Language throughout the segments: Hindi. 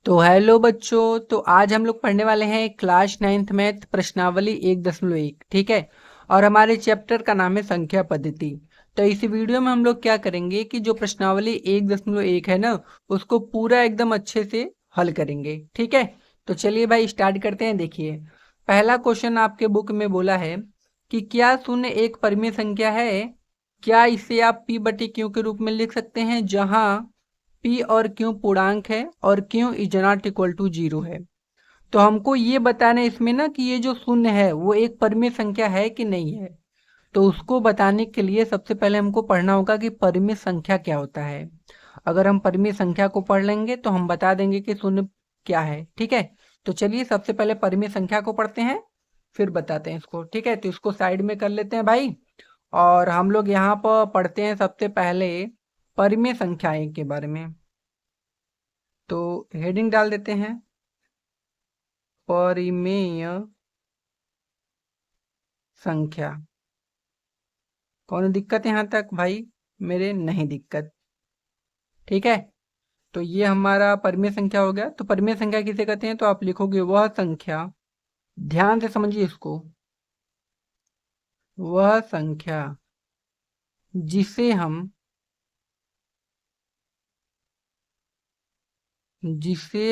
तो हेलो बच्चों। तो आज हम लोग पढ़ने वाले हैं क्लास 9th मैथ प्रश्नावली 1.1। ठीक है। और हमारे चैप्टर का नाम है संख्या पद्धति। तो इस वीडियो में हम लोग क्या करेंगे कि जो प्रश्नावली 1.1 है ना, उसको पूरा एकदम अच्छे से हल करेंगे। ठीक है। तो चलिए भाई स्टार्ट करते हैं। देखिए, पहला क्वेश्चन आपके बुक में बोला है कि क्या शून्य एक परिमेय संख्या है? क्या इसे आप p बटे क्यू के रूप में लिख सकते हैं, जहां p और q पूर्णांक है और q is not equal to 0 है। तो हमको ये बताना है इसमें ना कि ये जो शून्य है वो एक परिमेय संख्या है कि नहीं है। तो उसको बताने के लिए सबसे पहले हमको पढ़ना होगा कि परिमेय संख्या क्या होता है। अगर हम परिमेय संख्या को पढ़ लेंगे तो हम बता देंगे कि शून्य क्या है। ठीक है। तो चलिए सबसे पहले परिमेय संख्या को पढ़ते हैं, फिर बताते हैं इसको। ठीक है। तो इसको साइड में कर लेते हैं भाई। और हम लोग यहाँ पर पढ़ते हैं सबसे पहले परिमेय संख्याएं के बारे में। तो हेडिंग डाल देते हैं परिमेय संख्या। कौन दिक्कत है यहाँ तक भाई? मेरे नहीं दिक्कत। ठीक है। तो ये हमारा परिमेय संख्या हो गया। तो परिमेय संख्या किसे कहते हैं? तो आप लिखोगे वह संख्या, ध्यान से समझिए इसको, वह संख्या जिसे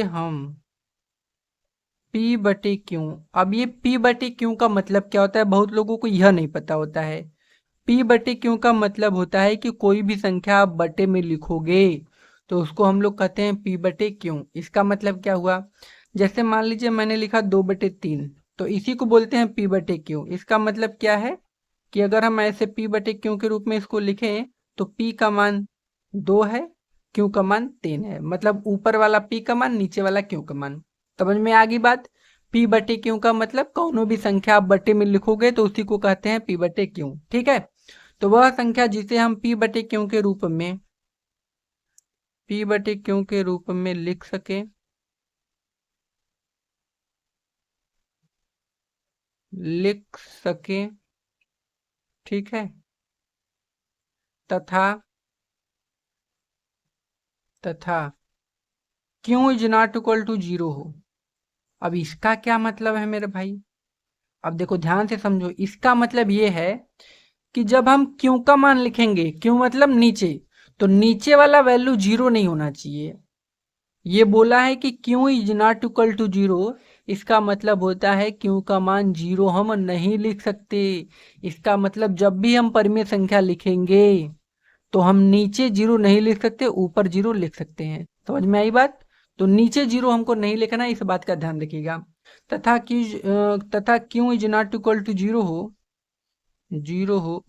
हम p बटे क्यू। अब ये p बटे क्यू का मतलब क्या होता है, बहुत लोगों को यह नहीं पता होता है। p बटे क्यू का मतलब होता है कि कोई भी संख्या आप बटे में लिखोगे तो उसको हम लोग कहते हैं p बटे क्यू। इसका मतलब क्या हुआ? जैसे मान लीजिए मैंने लिखा 2/3, तो इसी को बोलते हैं p बटे क्यू। इसका मतलब क्या है कि अगर हम ऐसे p बटे क्यू के रूप में इसको लिखें तो p का मान 2 है, q का मान 3 है। मतलब ऊपर वाला p का मान, नीचे वाला q का मान। समझ में आ गई बात? p बटे क्यू का मतलब कौनो भी संख्या आप बटे में लिखोगे तो उसी को कहते हैं p बटे क्यू। ठीक है। तो वह संख्या जिसे हम p बटे क्यू के रूप में लिख सके, ठीक है, तथा q is not equal to 0 हो। अब इसका क्या मतलब है मेरे भाई? अब देखो ध्यान से समझो। इसका मतलब ये है कि जब हम क्यू का मान लिखेंगे, क्यू मतलब नीचे, तो नीचे वाला वैल्यू 0 नहीं होना चाहिए। ये बोला है कि q is not equal to 0। इसका मतलब होता है क्यू का मान 0 हम नहीं लिख सकते। इसका मतलब जब भी हम परिमेय संख्या लिखेंगे तो हम नीचे 0 नहीं लिख सकते, ऊपर 0 लिख सकते हैं। समझ में आई बात? तो नीचे 0 हमको नहीं लिखना, इस बात का ध्यान रखिएगा। तथा q is not equal to 0 हो,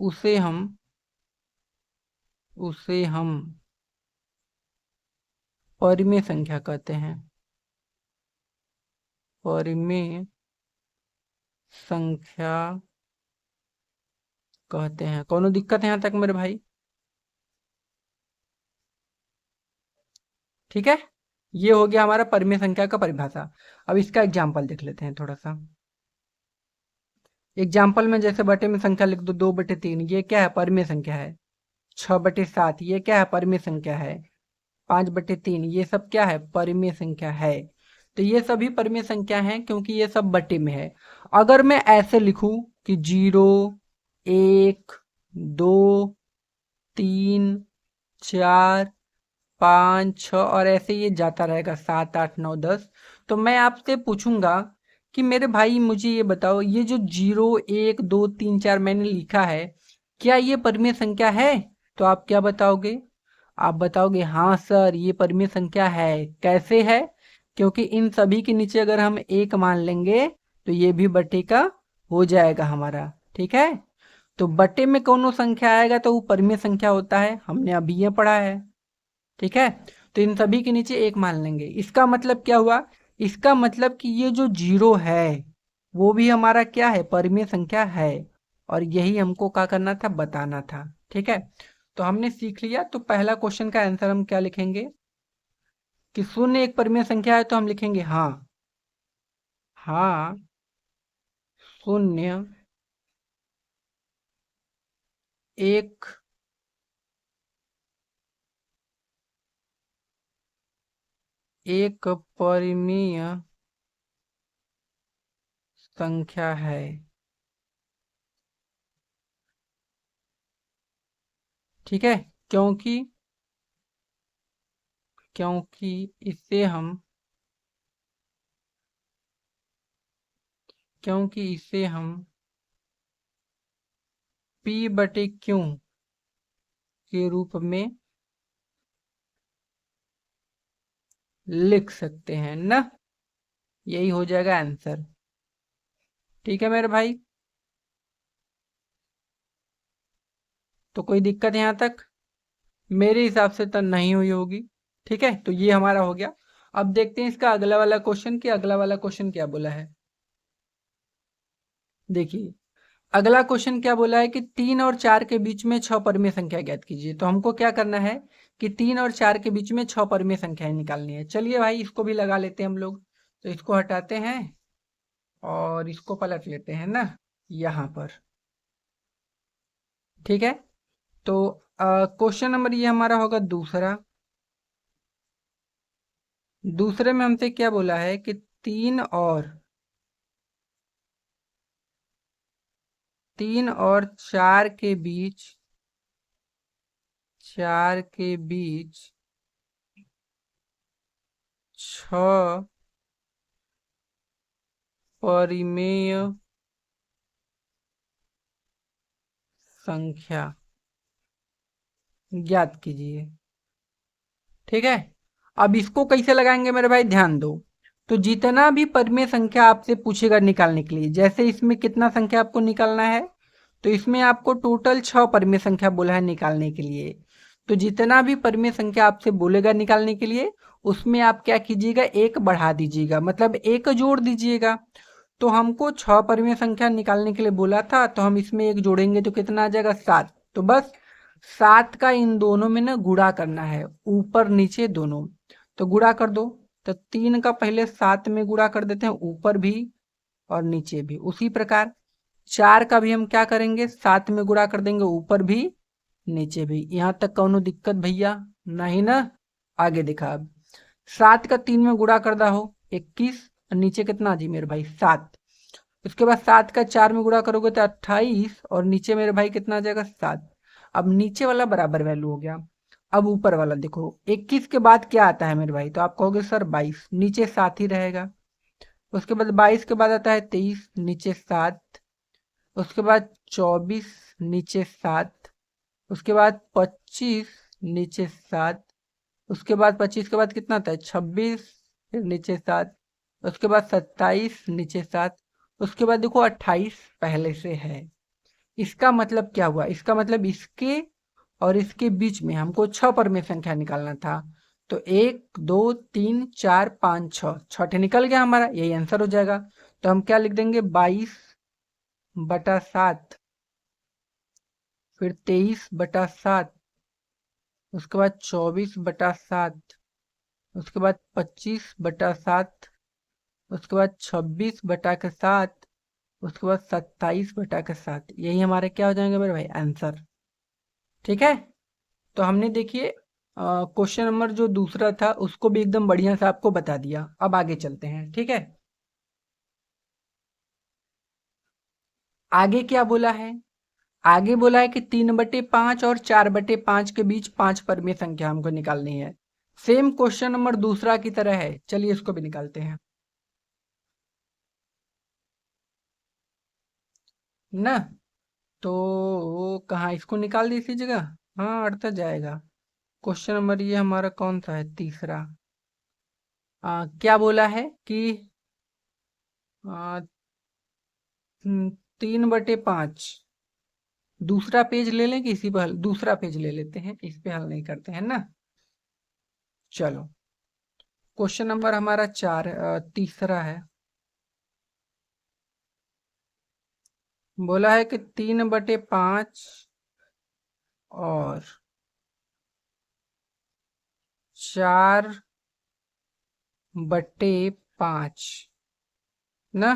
उसे हम परिमेय संख्या कहते हैं। परिमेय संख्या कहते हैं। कोनो दिक्कत है यहाँ तक मेरे भाई? ठीक है। ये हो गया हमारा परिमेय संख्या का परिभाषा। अब इसका एग्जाम्पल देख लेते हैं थोड़ा सा। एग्जाम्पल में जैसे बटे में संख्या लिख दो, 2/3, ये क्या है? परिमेय संख्या है। 6/7, ये क्या है? परिमेय संख्या है। 5/3, ये सब क्या है? परिमेय संख्या है। तो ये सभी परिमेय संख्या हैं क्योंकि ये सब बटे में है। अगर मैं ऐसे लिखूं कि 0, 1, 2, 3, 4, 5, 6 और ऐसे ये जाता रहेगा 7, 8, 9, 10, तो मैं आपसे पूछूंगा कि मेरे भाई मुझे ये बताओ, ये जो 0, 1, 2, 3, 4 मैंने लिखा है, क्या ये परिमेय संख्या है? तो आप क्या बताओगे? आप बताओगे हाँ सर ये परिमेय संख्या है। कैसे है? क्योंकि इन सभी के नीचे अगर हम एक मान लेंगे तो ये भी बटे का हो जाएगा हमारा। ठीक है। तो बटे में कोनो संख्या आएगा तो वो परिमेय संख्या होता है, हमने अभी ये पढ़ा है। ठीक है। तो इन सभी के नीचे एक मान लेंगे। इसका मतलब क्या हुआ? इसका मतलब कि ये जो 0 है वो भी हमारा क्या है? परिमेय संख्या है। और यही हमको क्या करना था? बताना था। ठीक है। तो हमने सीख लिया। तो पहला क्वेश्चन का आंसर हम क्या लिखेंगे कि शून्य एक परिमेय संख्या है, तो हम लिखेंगे हाँ, हाँ शून्य एक एक परिमेय संख्या है। ठीक है, क्योंकि क्योंकि इसे हम क्योंकि इसे हम P/Q के रूप में लिख सकते हैं ना। यही हो जाएगा आंसर। ठीक है मेरे भाई, तो कोई दिक्कत यहाँ तक? मेरे हिसाब से तो नहीं हुई होगी। ठीक है, तो ये हमारा हो गया। अब देखते हैं इसका अगला वाला क्वेश्चन, कि अगला वाला क्वेश्चन क्या बोला है। देखिए, अगला क्वेश्चन क्या बोला है कि 3 और 4 के बीच में 6 परिमेय संख्या ज्ञात कीजिए। तो हमको क्या करना है कि 3 और 4 के बीच में 6 परिमेय संख्याएं निकालनी है। चलिए भाई, इसको भी लगा लेते हैं हम लोग। तो इसको हटाते हैं और इसको पलट लेते हैं ना यहाँ पर। ठीक है, तो क्वेश्चन नंबर ये हमारा होगा दूसरा। दूसरे में हमसे क्या बोला है कि 3 और 4 के बीच 6 परिमेय संख्या ज्ञात कीजिए। ठीक है, अब इसको कैसे लगाएंगे मेरे भाई, ध्यान दो। तो जितना भी परिमेय संख्या आपसे पूछेगा निकालने के लिए, जैसे इसमें कितना संख्या आपको निकालना है, तो इसमें आपको टोटल 6 परिमेय संख्या बोला है निकालने के लिए। तो जितना भी परिमेय संख्या आपसे बोलेगा निकालने के लिए, उसमें आप क्या कीजिएगा, एक बढ़ा दीजिएगा, मतलब एक जोड़ दीजिएगा। तो हमको 6 परिमेय संख्या निकालने के लिए बोला था, तो हम इसमें एक जोड़ेंगे तो कितना आ जाएगा, 7। तो बस 7 का इन दोनों में ना गुणा करना है, ऊपर नीचे दोनों। तो गुणा कर दो। तो 3 का पहले 7 में गुणा कर देते हैं, ऊपर भी और नीचे भी। उसी प्रकार 4 का भी हम क्या करेंगे, 7 में गुणा कर देंगे, ऊपर भी नीचे भी। यहाँ तक कौनो दिक्कत भैया? नहीं ना। आगे दिखा अब। 7 का 3 में गुणा कर दा हो 21, और नीचे कितना जी मेरे भाई, 7। उसके बाद 7 का 4 में गुणा करोगे तो 28, और नीचे मेरे भाई कितना आ जाएगा, 7। अब नीचे वाला बराबर वैल्यू हो गया। अब ऊपर वाला देखो, 21 के बाद क्या आता है मेरे भाई, तो आप कहोगे सर 22, नीचे 7 ही रहेगा। उसके बाद 22 के बाद आता है 23, नीचे 7। उसके बाद 24, नीचे 7। उसके बाद 25, नीचे 7। उसके बाद 25 के बाद कितना आता है, 26, फिर नीचे 7। उसके बाद 27, नीचे 7। उसके बाद देखो 28 पहले से है। इसका मतलब क्या हुआ, इसका मतलब इसके और इसके बीच में हमको 6 परिमेय संख्या निकालना था। तो 1 2 3 4 5 6, 6 निकल गया हमारा, यही आंसर हो जाएगा। तो हम क्या लिख देंगे, 22/7, फिर 23/7, उसके बाद 24/7, उसके बाद 25/7, उसके बाद 26/7, उसके बाद 27/7। यही हमारे क्या हो जाएंगे मेरे भाई, आंसर। ठीक है, तो हमने देखिए क्वेश्चन नंबर जो दूसरा था उसको भी एकदम बढ़िया से आपको बता दिया। अब आगे चलते हैं। ठीक है, आगे क्या बोला है, आगे बोला है कि 3/5 और 4/5 के बीच 5 परिमेय संख्या हमको निकालनी है। सेम क्वेश्चन नंबर दूसरा की तरह है, चलिए इसको भी निकालते हैं ना। तो कहाँ, इसको निकाल दी इसी जगह। हाँ, अड़ता जाएगा। क्वेश्चन नंबर ये हमारा कौन सा है, तीसरा। क्या बोला है कि आ, 3/5। दूसरा पेज ले लें कि इसी पर हल, दूसरा पेज ले लेते हैं, इस पे हल नहीं करते हैं ना। चलो, क्वेश्चन नंबर हमारा तीसरा है। बोला है कि 3/5 और 4/5 ना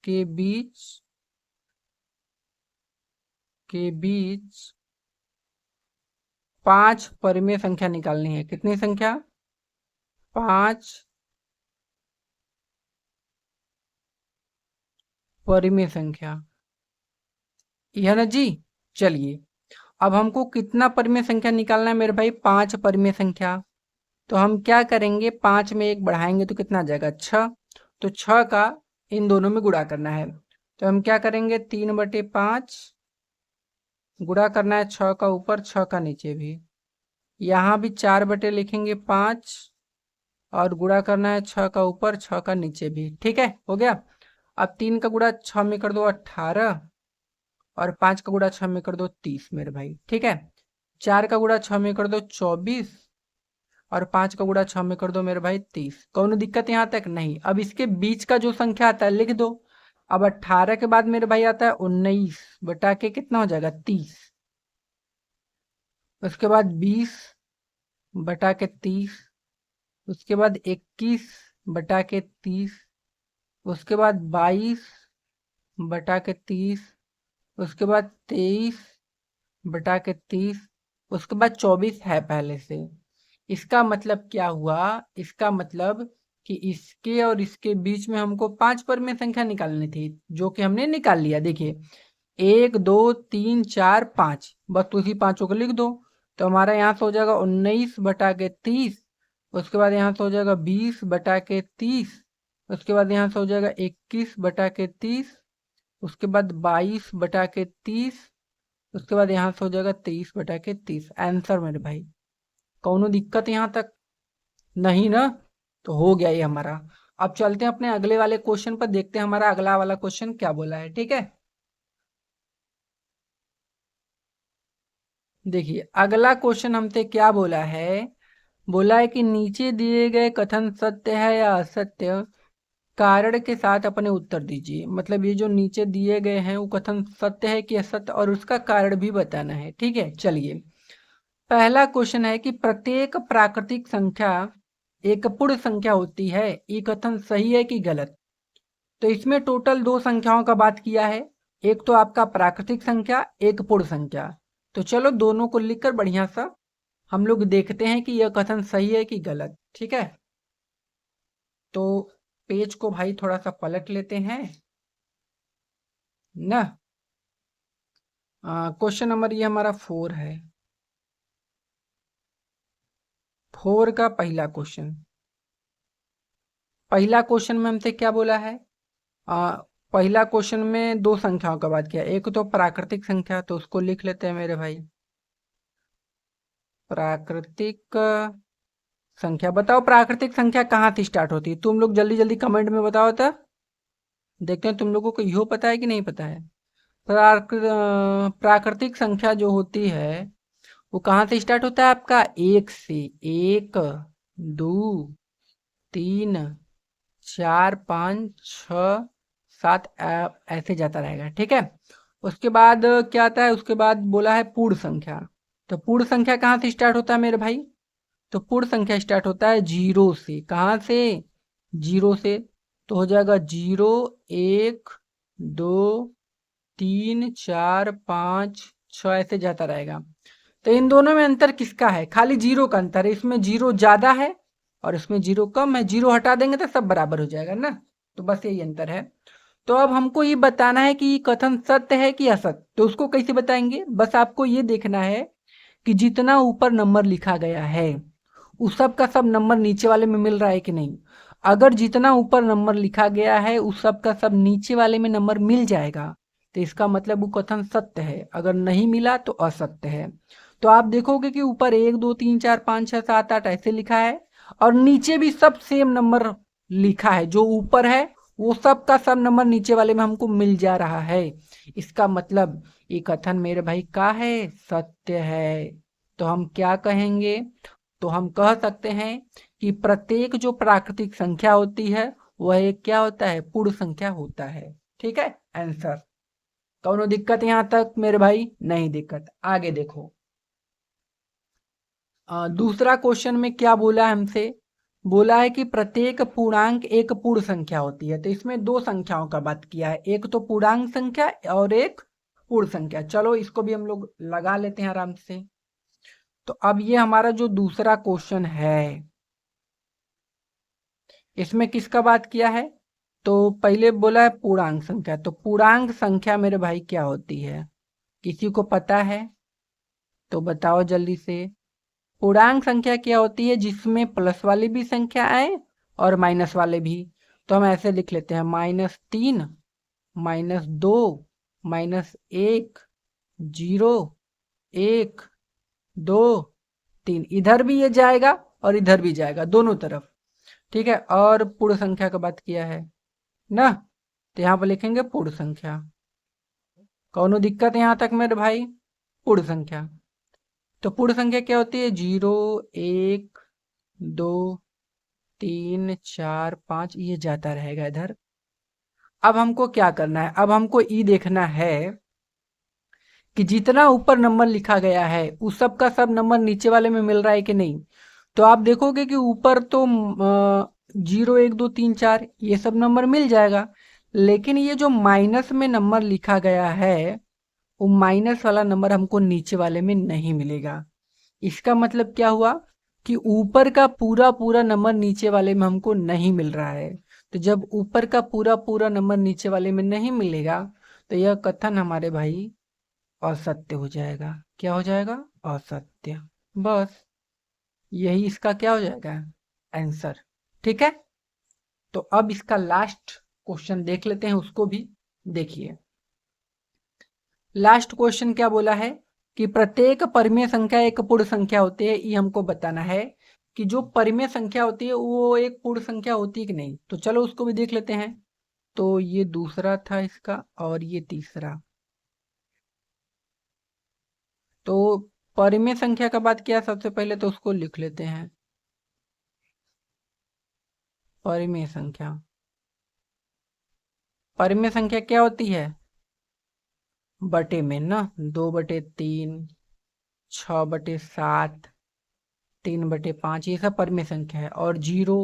के बीच के बीच 5 परिमेय संख्या निकालनी है। कितनी संख्या, 5 परिमेय संख्या, यह ना जी। चलिए अब हमको कितना परिमेय संख्या निकालना है मेरे भाई, 5 परिमेय संख्या। तो हम क्या करेंगे, 5 में 1 बढ़ाएंगे तो कितना आ जाएगा, 6। तो 6 का इन दोनों में गुणा करना है। तो हम क्या करेंगे, 3/5 गुणा करना है, 6 का ऊपर 6 का नीचे भी। यहाँ भी 4 बटे लिखेंगे 5 और गुणा करना है 6 का ऊपर 6 का नीचे भी। ठीक है, हो गया। अब 3 का गुणा 6 में कर दो 18 और 5 का गुणा 6 में कर दो 30 मेरे भाई। ठीक है, 4 का गुणा 6 में कर दो 24 और 5 का गुणा 6 में कर दो मेरे भाई 30। कौन दिक्कत यहाँ तक नहीं। अब इसके बीच का जो संख्या आता है लिख दो। अब 18 के बाद मेरे भाई आता है 19 बटा के कितना हो जाएगा 30। उसके बाद 20 बटा के 30। उसके बाद 21 बटा के 30। उसके बाद 22 बटा के 30। उसके बाद 23 बटा के 30। उसके बाद 24 है पहले से। इसका मतलब क्या हुआ, इसका मतलब कि इसके और इसके बीच में हमको 5 परिमेय संख्या निकालनी थी, जो कि हमने निकाल लिया। देखिए 1 2 3 4 5, बस उसी पांचों को लिख दो। तो हमारा यहाँ से हो जाएगा 19 बटा के 30। उसके बाद यहाँ से हो जाएगा 20 बटा के 30। उसके बाद यहाँ से हो जाएगा 21 बटा के 30। उसके बाद 22 बटा के 30। उसके बाद यहाँ से हो जाएगा 23 बटा के 30। आंसर मेरे भाई, कौनो दिक्कत यहाँ तक नहीं ना। तो हो गया ये हमारा। अब चलते हैं अपने अगले वाले क्वेश्चन पर, देखते हैं हमारा अगला वाला क्वेश्चन क्या बोला है। ठीक है, देखिए अगला क्वेश्चन हमसे क्या बोला है। बोला है कि नीचे दिए गए कथन सत्य है या असत्य, कारण के साथ अपने उत्तर दीजिए। मतलब ये जो नीचे दिए गए हैं वो कथन सत्य है कि असत्य, और उसका कारण भी बताना है। ठीक है, चलिए पहला क्वेश्चन है कि प्रत्येक प्राकृतिक संख्या एक पूर्ण संख्या होती है, ये कथन सही है कि गलत। तो इसमें टोटल 2 संख्याओं का बात किया है, एक तो आपका प्राकृतिक संख्या, एक पूर्ण संख्या। तो चलो दोनों को लिखकर बढ़िया सा हम लोग देखते हैं कि यह कथन सही है कि गलत। ठीक है, तो पेज को भाई थोड़ा सा पलट लेते हैं ना। क्वेश्चन नंबर ये हमारा 4 है, 4 का पहला क्वेश्चन। पहला क्वेश्चन में हमसे क्या बोला है, आ, पहला क्वेश्चन में 2 संख्याओं का बात किया, एक तो प्राकृतिक संख्या, तो उसको लिख लेते हैं मेरे भाई। प्राकृतिक संख्या, बताओ प्राकृतिक संख्या कहाँ से स्टार्ट होती है, तुम लोग जल्दी जल्दी कमेंट में बताओ तो देखते हैं तुम लोगों को यो पता है कि नहीं पता है। प्राकृतिक संख्या जो होती है वो कहाँ से स्टार्ट होता है आपका, 1 से। 1 2 3 4 5 6 7 ऐसे जाता रहेगा। ठीक है, उसके बाद क्या आता है, उसके बाद बोला है पूर्ण संख्या। तो पूर्ण संख्या कहाँ से स्टार्ट होता है मेरे भाई, तो पूर्ण संख्या स्टार्ट होता है 0 से। कहाँ से, 0 से। तो हो जाएगा 0 1 2 3 4 5 6 ऐसे जाता रहेगा। तो इन दोनों में अंतर किसका है, खाली 0 का अंतर है। इसमें 0 ज्यादा है और इसमें 0 कम है। 0 हटा देंगे तो सब बराबर हो जाएगा ना। तो बस यही अंतर है। तो अब हमको ये बताना है कि ये कथन सत्य है कि असत्य। तो उसको कैसे बताएंगे, बस आपको ये देखना है कि जितना ऊपर नंबर लिखा गया है उस सब का सब नंबर नीचे वाले में मिल रहा है कि नहीं। अगर जितना ऊपर नंबर लिखा गया है उस सब का सब नीचे वाले में नंबर मिल जाएगा तो इसका मतलब वो कथन सत्य है, अगर नहीं मिला तो असत्य है। तो आप देखोगे कि ऊपर 1 2 3 4 5 6 7 8 ऐसे लिखा है और नीचे भी सब सेम नंबर लिखा है। जो ऊपर है वो सब का सब नंबर नीचे वाले में हमको मिल जा रहा है। इसका मतलब ये कथन मेरे भाई का है, सत्य है। तो हम क्या कहेंगे, तो हम कह सकते हैं कि प्रत्येक जो प्राकृतिक संख्या होती है वह एक क्या होता है, पूर्ण संख्या होता है। ठीक है, आंसर। कौनो दिक्कत यहां तक मेरे भाई, नहीं दिक्कत। आगे देखो, दूसरा क्वेश्चन में क्या बोला है हमसे, बोला है कि प्रत्येक पूर्णांक एक पूर्ण संख्या होती है। तो इसमें 2 संख्याओं का बात किया है, एक तो पूर्णांक संख्या और एक पूर्ण संख्या। चलो इसको भी हम लोग लगा लेते हैं आराम से। तो अब ये हमारा जो दूसरा क्वेश्चन है, इसमें किसका बात किया है? तो पहले बोला है पूर्णांक संख्या। तो पूर्णांक संख्या मेरे भाई क्या होती है? किसी को पता है तो बताओ जल्दी से। पूर्णांक संख्या क्या होती है? जिसमें प्लस वाली भी संख्या आए और माइनस वाले भी। तो हम ऐसे लिख लेते हैं -3, -2, -1, 0, 1, 2, 3। इधर भी ये जाएगा और इधर भी जाएगा, दोनों तरफ। ठीक है। और पूर्ण संख्या का बात किया है ना, तो यहाँ पर लिखेंगे पूर्ण संख्या। कौनो दिक्कत यहाँ तक मेरे भाई? पूर्ण संख्या। तो पूर्ण संख्या क्या होती है? 0, 1, 2, 3, 4, 5, ये जाता रहेगा इधर। अब हमको क्या करना है? अब हमको ई देखना है कि जितना ऊपर नंबर लिखा गया है उस सब का सब नंबर नीचे वाले में मिल रहा है कि नहीं। तो आप देखोगे कि ऊपर तो 0, 1, 2, 3, 4 ये सब नंबर मिल जाएगा, लेकिन ये जो माइनस में नंबर लिखा गया है वो माइनस वाला नंबर हमको नीचे वाले में नहीं मिलेगा। इसका मतलब क्या हुआ कि ऊपर का पूरा पूरा नंबर नीचे वाले में हमको नहीं मिल रहा है। तो जब ऊपर का पूरा पूरा नंबर नीचे वाले में नहीं मिलेगा तो यह कथन हमारे भाई असत्य हो जाएगा। क्या हो जाएगा? असत्य। बस यही इसका क्या हो जाएगा? आंसर। ठीक है। तो अब इसका लास्ट क्वेश्चन देख लेते हैं, उसको भी देखिए। लास्ट क्वेश्चन क्या बोला है कि प्रत्येक परिमेय संख्या एक पूर्ण संख्या होती है। ये हमको बताना है कि जो परिमेय संख्या होती है वो एक पूर्ण संख्या होती है कि नहीं। तो चलो उसको भी देख लेते हैं। तो ये दूसरा था इसका और ये तीसरा। तो परिमेय संख्या का बात किया सबसे पहले, तो उसको लिख लेते हैं। परिमेय संख्या, परिमेय संख्या क्या होती है? बटे में ना, 2/3, 6/7, 3/5, ये सब परिमेय संख्या है। और 0,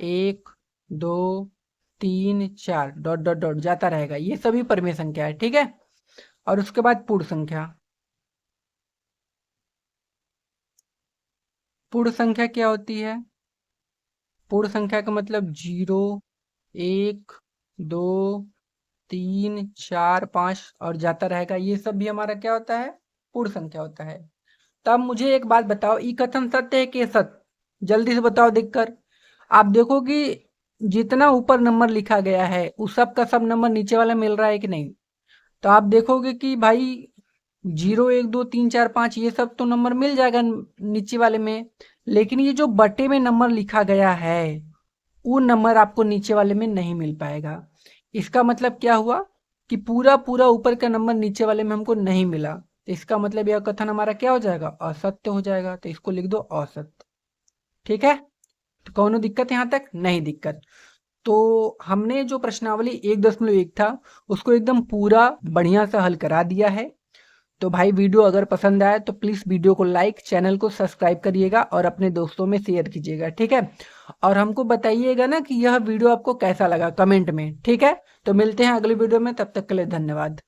1, 2, 3, 4 डॉट डॉट डॉट जाता रहेगा, ये सभी परिमेय संख्या है। ठीक है। और उसके बाद पूर्ण संख्या। पूर्ण संख्या क्या होती है? पूर्ण संख्या का मतलब 0, 1, 2, 3, 4, 5 और जाता रहेगा, ये सब भी हमारा क्या होता है? पूर्ण संख्या होता है। तब मुझे एक बात बताओ, ई कथन सत्य है कि असत्य? जल्दी से बताओ देखकर। आप देखो कि जितना ऊपर नंबर लिखा गया है उस सब का सब नंबर नीचे वाला मिल रहा है कि नहीं। तो आप देखोगे कि भाई 0, 1, 2, 3, 4, 5 ये सब तो नंबर मिल जाएगा नीचे वाले में, लेकिन ये जो बटे में नंबर लिखा गया है वो नंबर आपको नीचे वाले में नहीं मिल पाएगा। इसका मतलब क्या हुआ कि पूरा पूरा ऊपर का नंबर नीचे वाले में हमको नहीं मिला। तो इसका मतलब यह कथन हमारा क्या हो जाएगा? असत्य हो जाएगा। तो इसको लिख दो असत्य। ठीक है। तो कौनो दिक्कत यहाँ तक? नहीं दिक्कत। तो हमने जो प्रश्नावली 1.1 था उसको एकदम पूरा बढ़िया से हल करा दिया है। तो भाई वीडियो अगर पसंद आए तो प्लीज़ वीडियो को लाइक, चैनल को सब्सक्राइब करिएगा और अपने दोस्तों में शेयर कीजिएगा। ठीक है। और हमको बताइएगा ना कि यह वीडियो आपको कैसा लगा कमेंट में। ठीक है। तो मिलते हैं अगली वीडियो में, तब तक के लिए धन्यवाद।